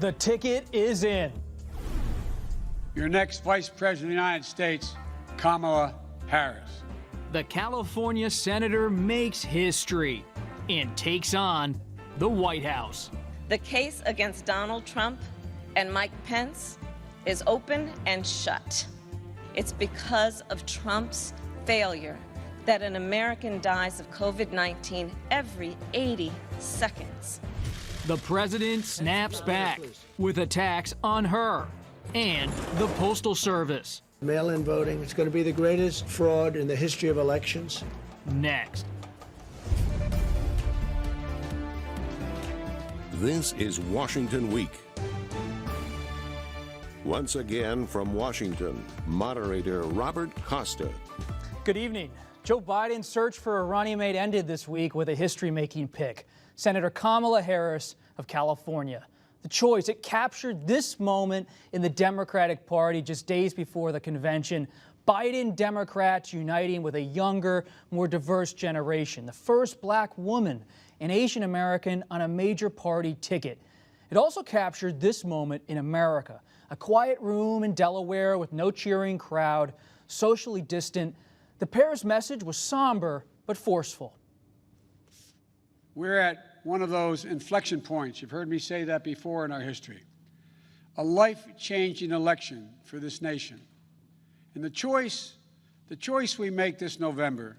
The ticket is in. Your next Vice President of the United States, Kamala Harris. The California senator makes history and takes on the White House. The case against Donald Trump and Mike Pence is open and shut. It's because of Trump's failure that an American dies of COVID-19 every 80 seconds. The president snaps back with attacks on her and the Postal Service. Mail-in voting, it's going to be the greatest fraud in the history of elections. Next. This is Washington Week. Once again from Washington, moderator Robert Costa. Good evening. Joe Biden's search for a running mate ended this week with a history-making pick. Senator Kamala Harris of California. The choice, it captured this moment in the Democratic Party just days before the convention. Biden Democrats uniting with a younger, more diverse generation. The first black woman and Asian American on a major party ticket. It also captured this moment in America. A quiet room in Delaware with no cheering crowd, socially distant. The pair's message was somber but forceful. We're at one of those inflection points. You've heard me say that before in our history. A life-changing election for this nation. And the choice we make this November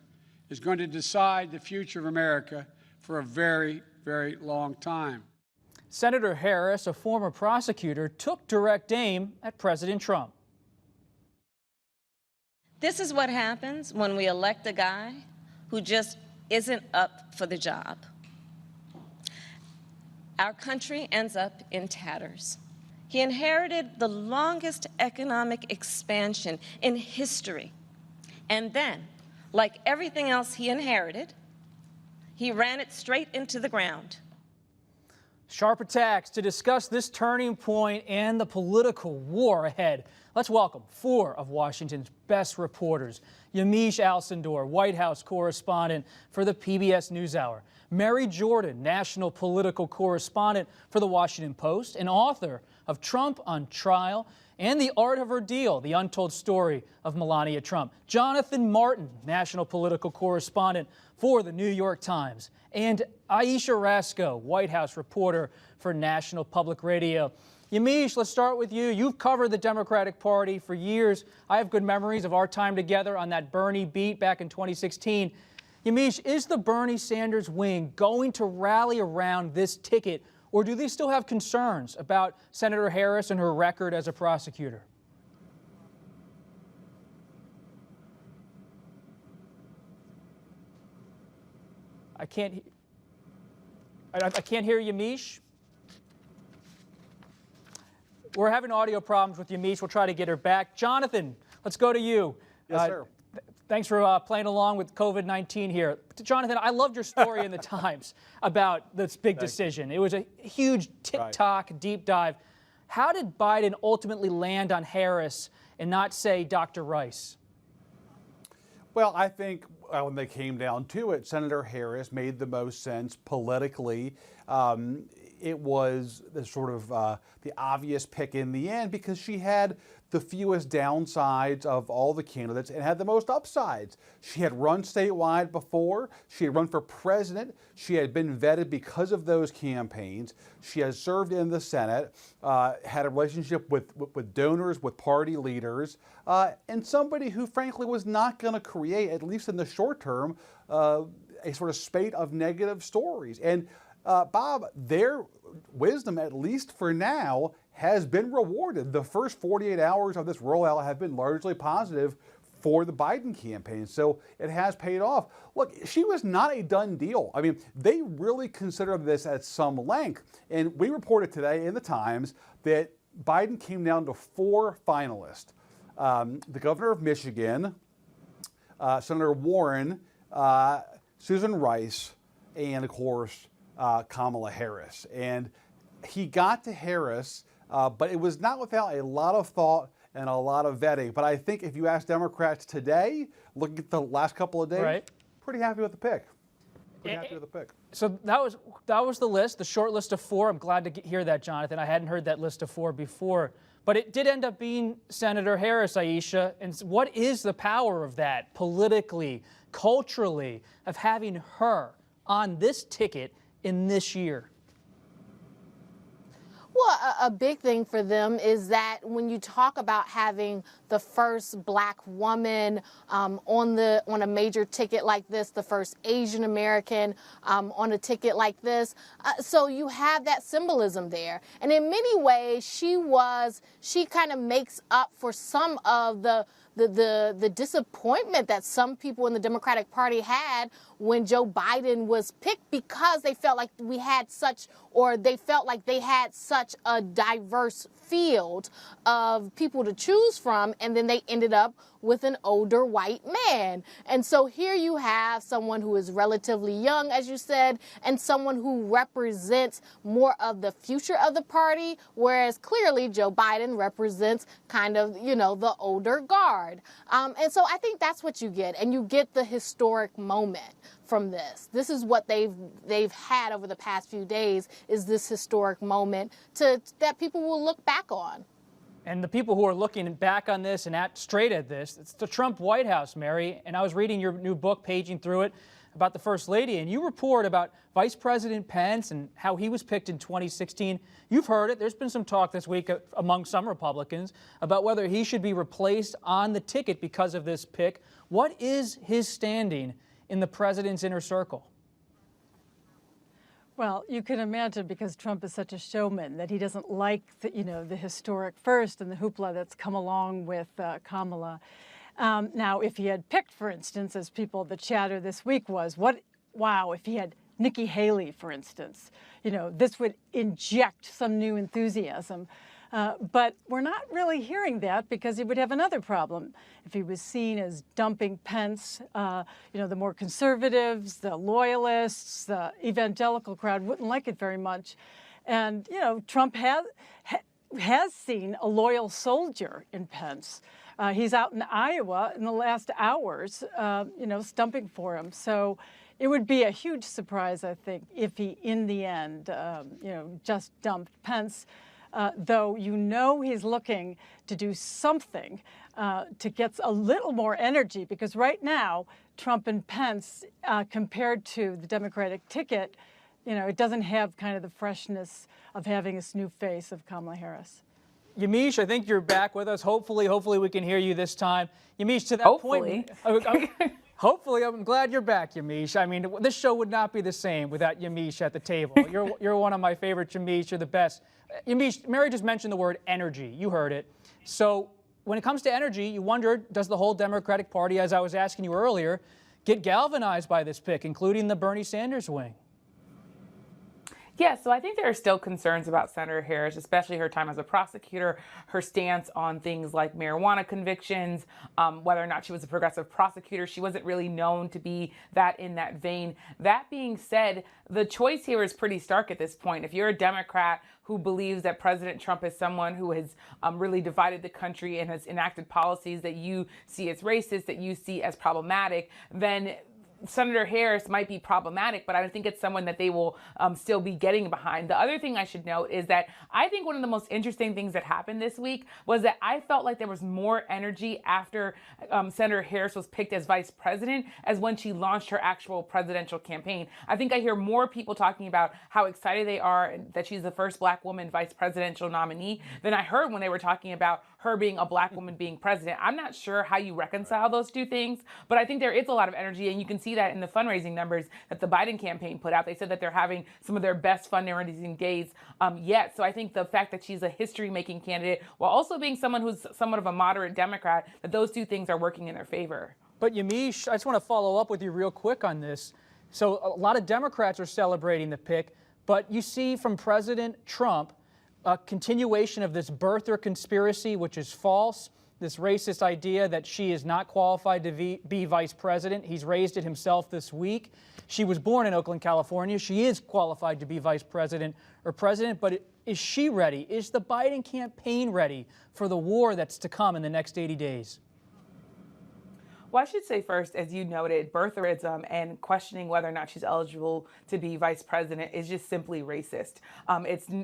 is going to decide the future of America for a very, very long time. Senator Harris, a former prosecutor, took direct aim at President Trump. This is what happens when we elect a guy who just isn't up for the job. Our country ends up in tatters. He inherited the longest economic expansion in history. And then, like everything else he inherited, he ran it straight into the ground. Sharp attacks to discuss this turning point and the political war ahead. Let's welcome four of Washington's best reporters. Yamiche Alcindor, White House correspondent for the PBS NewsHour. Mary Jordan, national political correspondent for the Washington Post and author of Trump on Trial and The Art of Her Deal, the untold story of Melania Trump. Jonathan Martin, national political correspondent for the New York Times. And Ayesha Rascoe, White House reporter for National Public Radio. Yamiche, let's start with you. You've covered the Democratic Party for years. I have good memories of our time together on that Bernie beat back in 2016. Yamiche, is the Bernie Sanders wing going to rally around this ticket, or do they still have concerns about Senator Harris and her record as a prosecutor? I can't hear Yamiche. We're having audio problems with Yamiche. We'll try to get her back. Jonathan, let's go to you. Yes, sir. Thanks for playing along with COVID-19 here. Jonathan, I loved your story in the Times about this big decision. It was a huge TikTok deep dive. How did Biden ultimately land on Harris and not, say, Dr. Rice? Well, I think when they came down to it, Senator Harris made the most sense politically. It was the sort of the obvious pick in the end because she had the fewest downsides of all the candidates and had the most upsides. She had run statewide before. She had run for president. She had been vetted because of those campaigns. She has served in the Senate, had a relationship with donors, with party leaders, and somebody who frankly was not going to create, at least in the short term, a sort of spate of negative stories. And Bob, their wisdom, at least for now, has been rewarded. The first 48 hours of this rollout have been largely positive for the Biden campaign, so it has paid off. Look, she was not a done deal. I mean, they really considered this at some length, and we reported today in the Times that Biden came down to four finalists. The governor of Michigan, Senator Warren, Susan Rice, and of course, Kamala Harris. And he got to Harris, but it was not without a lot of thought and a lot of vetting. But I think if you ask Democrats today, looking at the last couple of days, pretty happy with the pick. pretty happy with the pick. So that was the list, the short list of 4. I'm glad to hear that, Jonathan. I hadn't heard that list of 4 before. But it did end up being Senator Harris, Ayesha. And what is the power of that politically, culturally, of having her on this ticket in this year? Well, a big thing for them is that when you talk about having the first black woman on a major ticket like this, the first Asian American on a ticket like this, so you have that symbolism there. And in many ways, she kind of makes up for some of the disappointment that some people in the Democratic Party had when Joe Biden was picked, because they felt like they had such a diverse field of people to choose from, and then they ended up with an older white man. And so here you have someone who is relatively young, as you said, and someone who represents more of the future of the party, whereas clearly Joe Biden represents kind of, the older guard. And so I think that's what you get, and you get the historic moment from this. This is what they've had over the past few days, is this historic moment that people will look back on. And the people who are looking back on this and straight at this, it's the Trump White House, Mary. And I was reading your new book, paging through it, about the First Lady, and you report about Vice President Pence and how he was picked in 2016. You've heard it. There's been some talk this week among some Republicans about whether he should be replaced on the ticket because of this pick. What is his standing in the president's inner circle? Well, you can imagine, because Trump is such a showman, that he doesn't like the historic first and the hoopla that's come along with Kamala. Now, if he had picked, for instance, as the chatter this week was, if he had Nikki Haley, for instance, this would inject some new enthusiasm. But we're not really hearing that, because he would have another problem. If he was seen as dumping Pence, the more conservatives, the loyalists, the evangelical crowd wouldn't like it very much. And, Trump has seen a loyal soldier in Pence. He's out in Iowa in the last hours, stumping for him. So it would be a huge surprise, I think, if he, in the end, just dumped Pence. Though he's looking to do something to get a little more energy, because right now, Trump and Pence, compared to the Democratic ticket, it doesn't have kind of the freshness of having this new face of Kamala Harris. Yamiche, I think you're back with us. Hopefully we can hear you this time. Yamiche, to that point. Hopefully, I'm glad you're back, Yamiche. I mean, this show would not be the same without Yamiche at the table. You're one of my favorite, Yamiche. You're the best. Yamiche, Mary just mentioned the word energy. You heard it. So when it comes to energy, you wonder, does the whole Democratic Party, as I was asking you earlier, get galvanized by this pick, including the Bernie Sanders wing? Yeah, so I think there are still concerns about Senator Harris, especially her time as a prosecutor, her stance on things like marijuana convictions, whether or not she was a progressive prosecutor. She wasn't really known to be that in that vein. That being said, the choice here is pretty stark at this point. If you're a Democrat who believes that President Trump is someone who has really divided the country and has enacted policies that you see as racist, that you see as problematic, then Senator Harris might be problematic, but I think it's someone that they will still be getting behind. The other thing I should note is that I think one of the most interesting things that happened this week was that I felt like there was more energy after Senator Harris was picked as vice president as when she launched her actual presidential campaign. I think I hear more people talking about how excited they are that she's the first black woman vice presidential nominee than I heard when they were talking about her being a black woman being president. I'm not sure how you reconcile those two things, but I think there is a lot of energy, and you can see that in the fundraising numbers that the Biden campaign put out. They said that they're having some of their best fundraising days yet. So I think the fact that she's a history-making candidate while also being someone who's somewhat of a moderate Democrat, that those two things are working in their favor. But Yamiche, I just want to follow up with you real quick on this. So a lot of Democrats are celebrating the pick, but you see from President Trump a continuation of this birther conspiracy, which is false. This racist idea that she is not qualified to be vice president. He's raised it himself this week. She was born in Oakland, California. She is qualified to be vice president or president, but is she ready? Is the Biden campaign ready for the war that's to come in the next 80 days? Well, I should say first, as you noted, birtherism and questioning whether or not she's eligible to be vice president is just simply racist.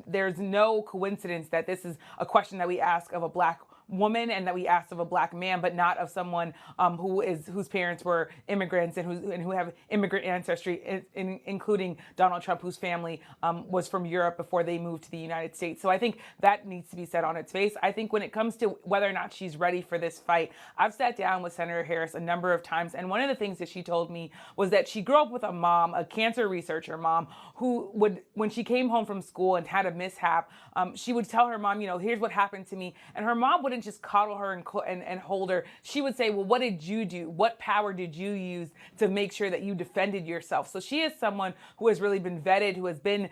There's no coincidence that this is a question that we ask of a black woman and that we asked of a black man, but not of someone whose parents were immigrants and who have immigrant ancestry, including Donald Trump, whose family was from Europe before they moved to the United States. So I think that needs to be said on its face. I think when it comes to whether or not she's ready for this fight, I've sat down with Senator Harris a number of times, and one of the things that she told me was that she grew up with a mom, a cancer researcher mom, who would, when she came home from school and had a mishap, she would tell her mom, here's what happened to me, and her mom wouldn't just coddle her and hold her. She would say, well, what did you do? What power did you use to make sure that you defended yourself? So she is someone who has really been vetted, who has been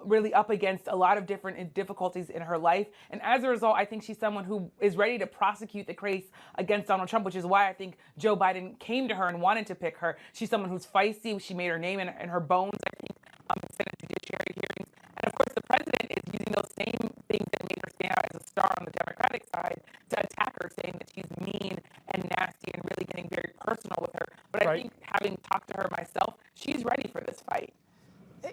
really up against a lot of different difficulties in her life. And as a result, I think she's someone who is ready to prosecute the case against Donald Trump, which is why I think Joe Biden came to her and wanted to pick her. She's someone who's feisty. She made her name in her bones, I think, in Senate Judiciary hearings. And of course, the president is using those same things that made her stand out as a star on the Democratic side to attack her, saying that she's mean and nasty and really getting very personal with her. But I think, having talked to her myself, she's ready for this fight.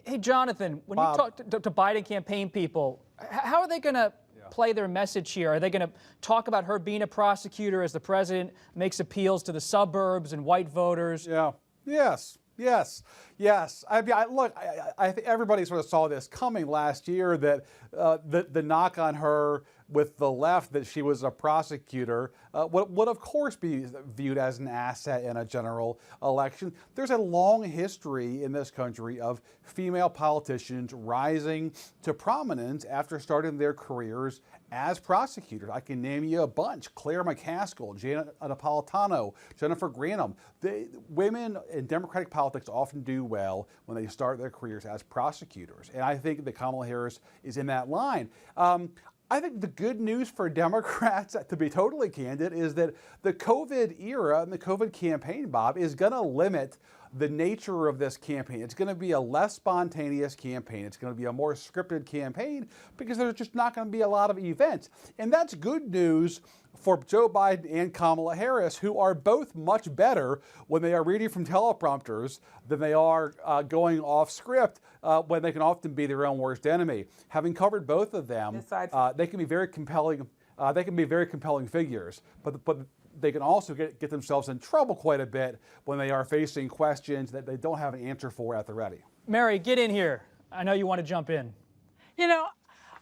Hey, Jonathan, when you talk to Biden campaign people, how are they going to play their message here? Are they going to talk about her being a prosecutor as the president makes appeals to the suburbs and white voters? Yeah. Yes. I think everybody sort of saw this coming last year, that the knock on her with the left, that she was a prosecutor, would of course be viewed as an asset in a general election. There's a long history in this country of female politicians rising to prominence after starting their careers as prosecutors. I can name you a bunch: Claire McCaskill, Janet Napolitano, Jennifer Granholm. Women in Democratic politics often do well when they start their careers as prosecutors. And I think that Kamala Harris is in that line. I think the good news for Democrats, to be totally candid, is that the COVID era and the COVID campaign, Bob, is going to limit the nature of this campaign. It's going to be a less spontaneous campaign. It's going to be a more scripted campaign because there's just not going to be a lot of events. And that's good news for Joe Biden and Kamala Harris, who are both much better when they are reading from teleprompters than they are going off script, when they can often be their own worst enemy. Having covered both of them, they can be very compelling. They can be very compelling figures, but they can also get themselves in trouble quite a bit when they are facing questions that they don't have an answer for at the ready. Mary, get in here. I know you want to jump in.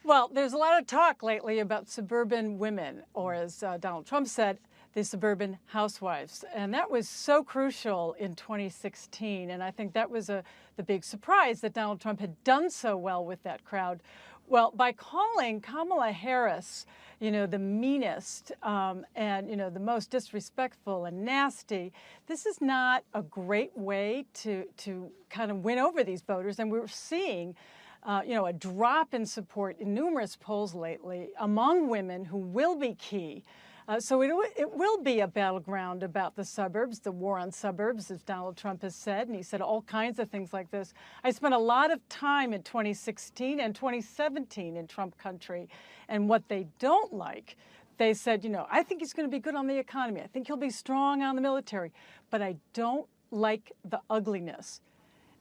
Well, there's a lot of talk lately about suburban women, or as Donald Trump said, the suburban housewives. And that was so crucial in 2016. And I think that was the big surprise, that Donald Trump had done so well with that crowd. Well, by calling Kamala Harris, the meanest and, the most disrespectful and nasty, this is not a great way to kind of win over these voters. And we're seeing a drop in support in numerous polls lately among women who will be key. So it will be a battleground about the suburbs, the war on suburbs, as Donald Trump has said, and he said all kinds of things like this. I spent a lot of time in 2016 and 2017 in Trump country, and what they don't like, they said, I think he's going to be good on the economy. I think he'll be strong on the military, but I don't like the ugliness.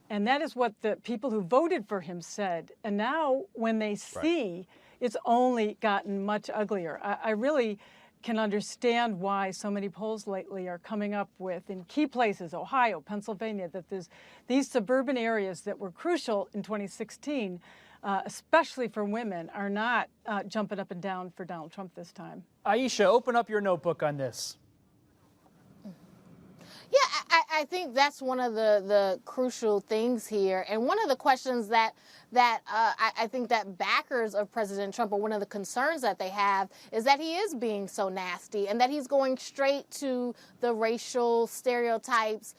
And that is what the people who voted for him said. And now when they see it's only gotten much uglier, I really can understand why so many polls lately are coming up with, in key places, Ohio, Pennsylvania, that there's these suburban areas that were crucial in 2016, especially for women, are not jumping up and down for Donald Trump this time. Ayesha, open up your notebook on this. Yeah, I think that's one of the crucial things here. And one of the questions that I think that backers of President Trump, or one of the concerns that they have, is that he is being so nasty and that he's going straight to the racial stereotypes,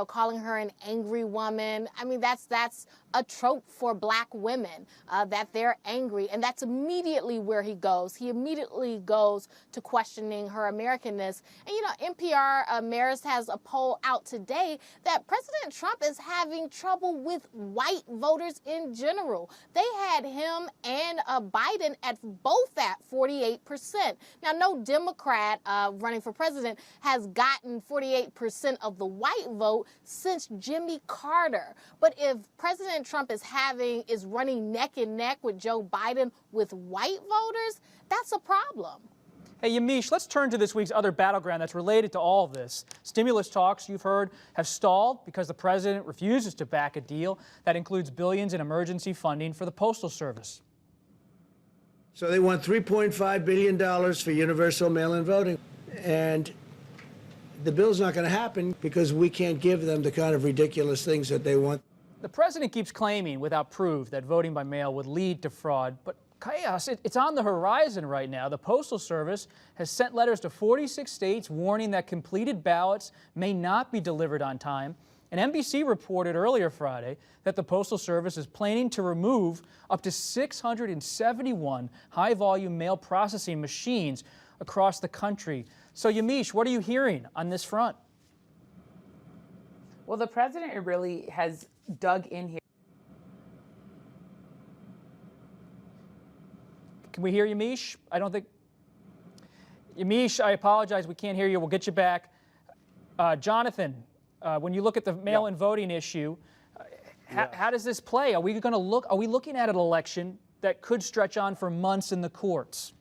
calling her an angry woman. I mean, that's a trope for black women, that they're angry. And that's immediately where he goes. He immediately goes to questioning her Americanness. And, NPR, Marist has a poll out today that President Trump is having trouble with white voters in general. They had him and Biden at both at 48%. Now, no Democrat running for president has gotten 48% of the white vote since Jimmy Carter. But if President Trump is running neck and neck with Joe Biden with white voters, that's a problem. Hey, Yamiche, let's turn to this week's other battleground that's related to all of this. Stimulus talks, you've heard, have stalled because the president refuses to back a deal that includes billions in emergency funding for the Postal Service. So they want $3.5 billion for universal mail-in voting. And the bill's not going to happen because we can't give them the kind of ridiculous things that they want. The president keeps claiming without proof that voting by mail would lead to fraud, but chaos, it's on the horizon right now. The Postal Service has sent letters to 46 states warning that completed ballots may not be delivered on time. And NBC reported earlier Friday that the Postal Service is planning to remove up to 671 high-volume mail processing machines across the country. So, Yamiche, what are you hearing on this front? Well, the president really has dug in here. Can we hear Yamiche? I don't think. Yamiche, I apologize. We can't hear you. We'll get you back. Jonathan, when you look at the mail-in voting issue, how does this play? Are we looking at an election that could stretch on for months in the courts?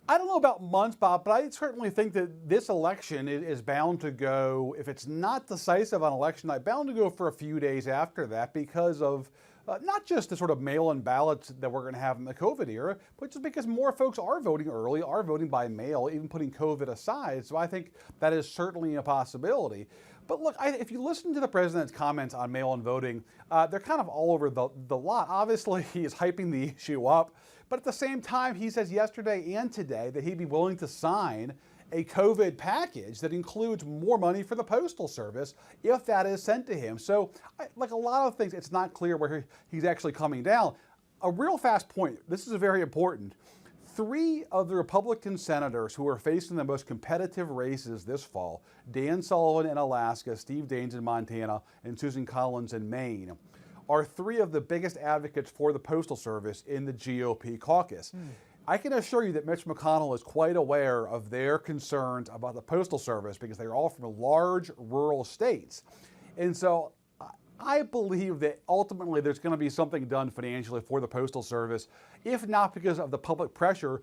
I don't know about months, Bob, but I certainly think that this election is bound to go, if it's not decisive on election night, bound to go for a few days after that because of not just the sort of mail-in ballots that we're going to have in the COVID era, but just because more folks are voting early, are voting by mail, even putting COVID aside. So I think that is certainly a possibility. But look, if you listen to the president's comments on mail-in voting, they're kind of all over the lot. Obviously, he is hyping the issue up, but at the same time, he says yesterday and today that he'd be willing to sign a COVID package that includes more money for the Postal Service if that is sent to him. So, like a lot of things, it's not clear where he's actually coming down. A real fast point, this is very important. 3 of the Republican senators who are facing the most competitive races this fall, Dan Sullivan in Alaska, Steve Daines in Montana, and Susan Collins in Maine, are 3 of the biggest advocates for the Postal Service in the GOP caucus. I can assure you that Mitch McConnell is quite aware of their concerns about the Postal Service because they're all from large rural states. And so I believe that ultimately there's going to be something done financially for the Postal Service, if not because of the public pressure,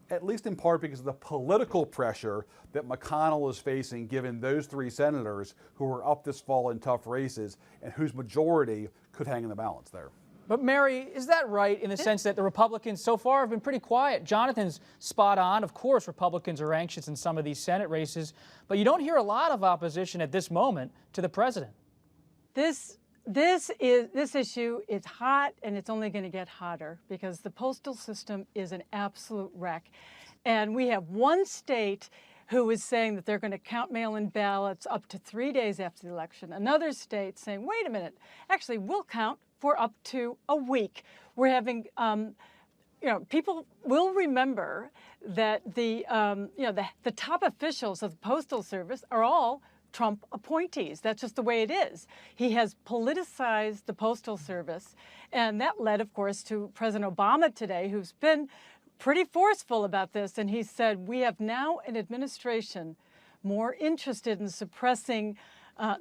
at least in part because of the political pressure that McConnell is facing given those 3 senators who are up this fall in tough races and whose majority could hang in the balance there. But Mary, is that right in the sense that the Republicans so far have been pretty quiet? Jonathan's spot on. Of course, Republicans are anxious in some of these Senate races, but you don't hear a lot of opposition at this moment to the president. This issue is hot, and it's only going to get hotter because the postal system is an absolute wreck. And we have one state who is saying that they're going to count mail-in ballots up to 3 days after the election. Another state saying, wait a minute, actually, we'll count for up to a week. We're having, people will remember that the top officials of the Postal Service are all Trump appointees. That's just the way it is. He has politicized the Postal Service, and that led, of course, to President Obama today, who's been pretty forceful about this, and he said, we have now an administration more interested in suppressing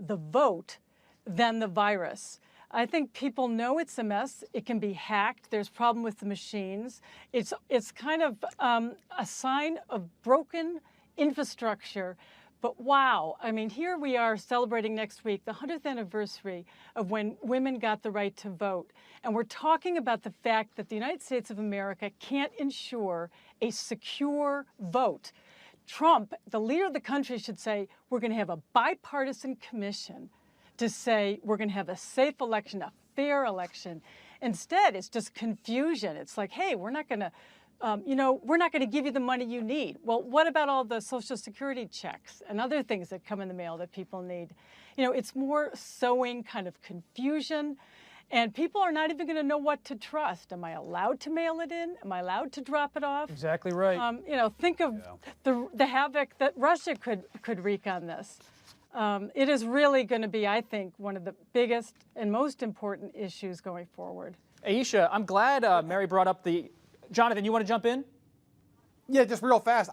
the vote than the virus. I think people know it's a mess. It can be hacked. There's a problem with the machines. It's kind of a sign of broken infrastructure. But wow, I mean, here we are celebrating next week the 100th anniversary of when women got the right to vote. And we're talking about the fact that the United States of America can't ensure a secure vote. Trump, the leader of the country, should say, we're going to have a bipartisan commission to say we're going to have a safe election, a fair election. Instead, it's just confusion. It's like, hey, we're not going to we're not going to give you the money you need. Well, what about all the Social Security checks and other things that come in the mail that people need? It's more sowing kind of confusion, and people are not even going to know what to trust. Am I allowed to mail it in? Am I allowed to drop it off? Exactly right. Think of the havoc that Russia could wreak on this. It is really going to be, I think, one of the biggest and most important issues going forward. Ayesha, I'm glad Mary brought up the... Jonathan, you want to jump in? Yeah, just real fast.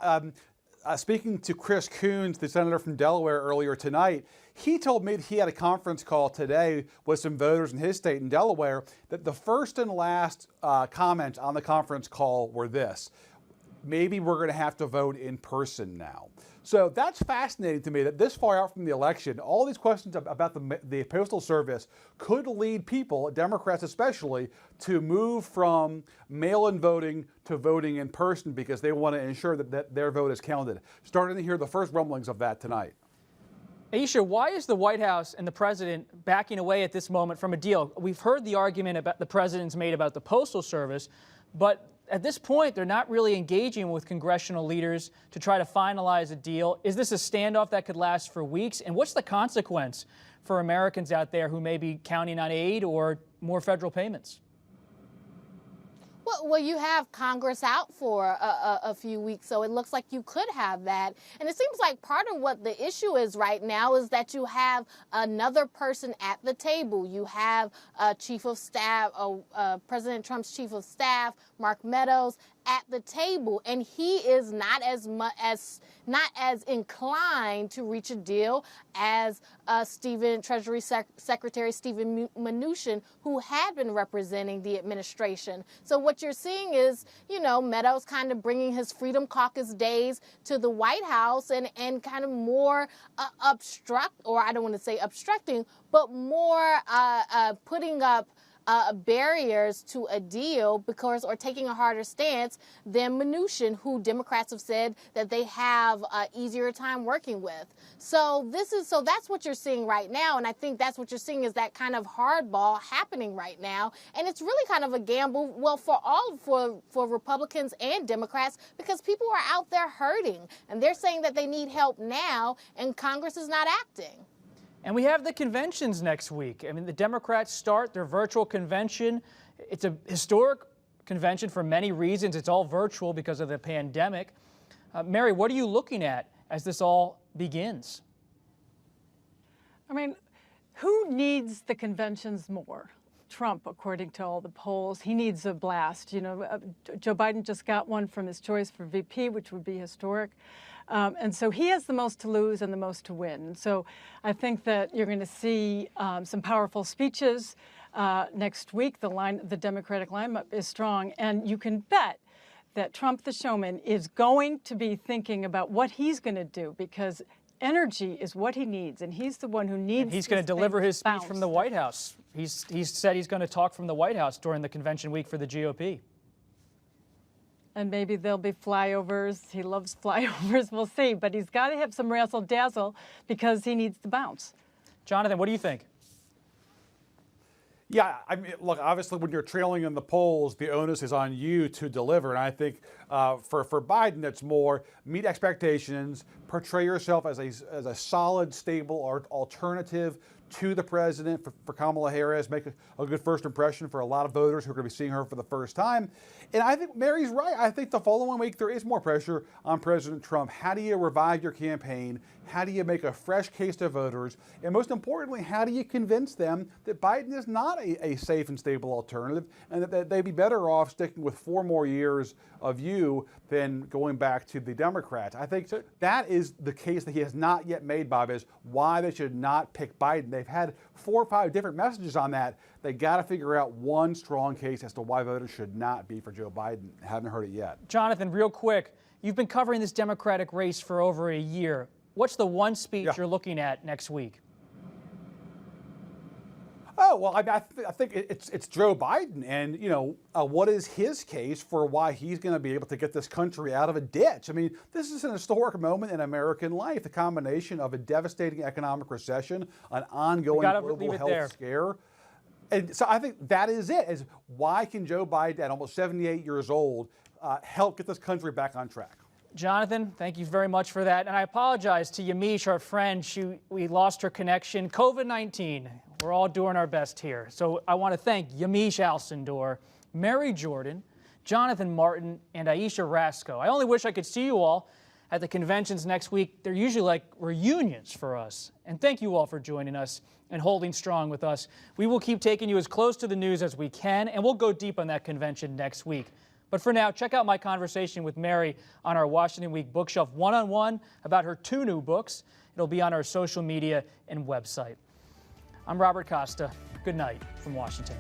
Speaking to Chris Coons, the senator from Delaware, earlier tonight, he told me that he had a conference call today with some voters in his state in Delaware, that the first and last comments on the conference call were this: maybe we're going to have to vote in person now. So that's fascinating to me, that this far out from the election, all these questions about the Postal Service could lead people, Democrats especially, to move from mail-in voting to voting in person because they want to ensure that their vote is counted. Starting to hear the first rumblings of that tonight. Ayesha, why is the White House and the president backing away at this moment from a deal? We've heard the argument about the president's made about the Postal Service, but at this point, they're not really engaging with congressional leaders to try to finalize a deal. Is this a standoff that could last for weeks? And what's the consequence for Americans out there who may be counting on aid or more federal payments? Well, you have Congress out for a few weeks, so it looks like you could have that. And it seems like part of what the issue is right now is that you have another person at the table. You have Chief of Staff, President Trump's Chief of Staff, Mark Meadows, at the table, and he is not as inclined to reach a deal as Treasury Secretary Steven Mnuchin, who had been representing the administration. So what you're seeing is, Meadows kind of bringing his Freedom Caucus days to the White House and kind of more or I don't want to say obstructing, but more putting up barriers to a deal or taking a harder stance than Mnuchin, who Democrats have said that they have an easier time working with. So that's what you're seeing right now, and I think that's what you're seeing is that kind of hardball happening right now, and it's really kind of a gamble, for Republicans and Democrats, because people are out there hurting, and they're saying that they need help now, and Congress is not acting. And we have the conventions next week. I mean, the Democrats start their virtual convention. It's a historic convention for many reasons. It's all virtual because of the pandemic. Mary, what are you looking at as this all begins? I mean, who needs the conventions more? Trump, according to all the polls. He needs a blast. Joe Biden just got one from his choice for VP, which would be historic. And so he has the most to lose and the most to win. So I think that you're going to see some powerful speeches next week. The Democratic lineup is strong. And you can bet that Trump, the showman, is going to be thinking about what he's going to do, because energy is what he needs. And he's the one who needs. And he's going to deliver his speech from the White House. He's said he's going to talk from the White House during the convention week for the GOP. And maybe there'll be flyovers. He loves flyovers. We'll see. But he's got to have some razzle-dazzle because he needs to bounce. Jonathan, what do you think? Yeah, I mean, look, obviously when you're trailing in the polls, the onus is on you to deliver. And I think for Biden, it's more meet expectations, portray yourself as a solid, stable alternative to the president for Kamala Harris, make a good first impression for a lot of voters who are going to be seeing her for the first time. And I think Mary's right. I think the following week there is more pressure on President Trump. How do you revive your campaign? How do you make a fresh case to voters? And most importantly, how do you convince them that Biden is not a safe and stable alternative and that they'd be better off sticking with 4 more years of you than going back to the Democrats? I think that is the case that he has not yet made, Bob, is why they should not pick Biden. They've had 4 or 5 different messages on that. They got to figure out one strong case as to why voters should not be for Joe Biden. Haven't heard it yet. Jonathan, real quick, you've been covering this Democratic race for over a year. What's the one speech you're looking at next week? Oh, well, I think it's Joe Biden. And, what is his case for why he's going to be able to get this country out of a ditch? I mean, this is an historic moment in American life, the combination of a devastating economic recession, an ongoing global health scare. And so I think that is it, is why can Joe Biden, at almost 78 years old, help get this country back on track? Jonathan, thank you very much for that. And I apologize to Yamiche, our friend. We lost her connection. COVID-19. We're all doing our best here. So I want to thank Yamiche Alcindor, Mary Jordan, Jonathan Martin, and Ayesha Rascoe. I only wish I could see you all at the conventions next week, they're usually like reunions for us. And thank you all for joining us and holding strong with us. We will keep taking you as close to the news as we can, and we'll go deep on that convention next week. But for now, check out my conversation with Mary on our Washington Week Bookshelf one-on-one about her 2 new books. It'll be on our social media and website. I'm Robert Costa. Good night from Washington.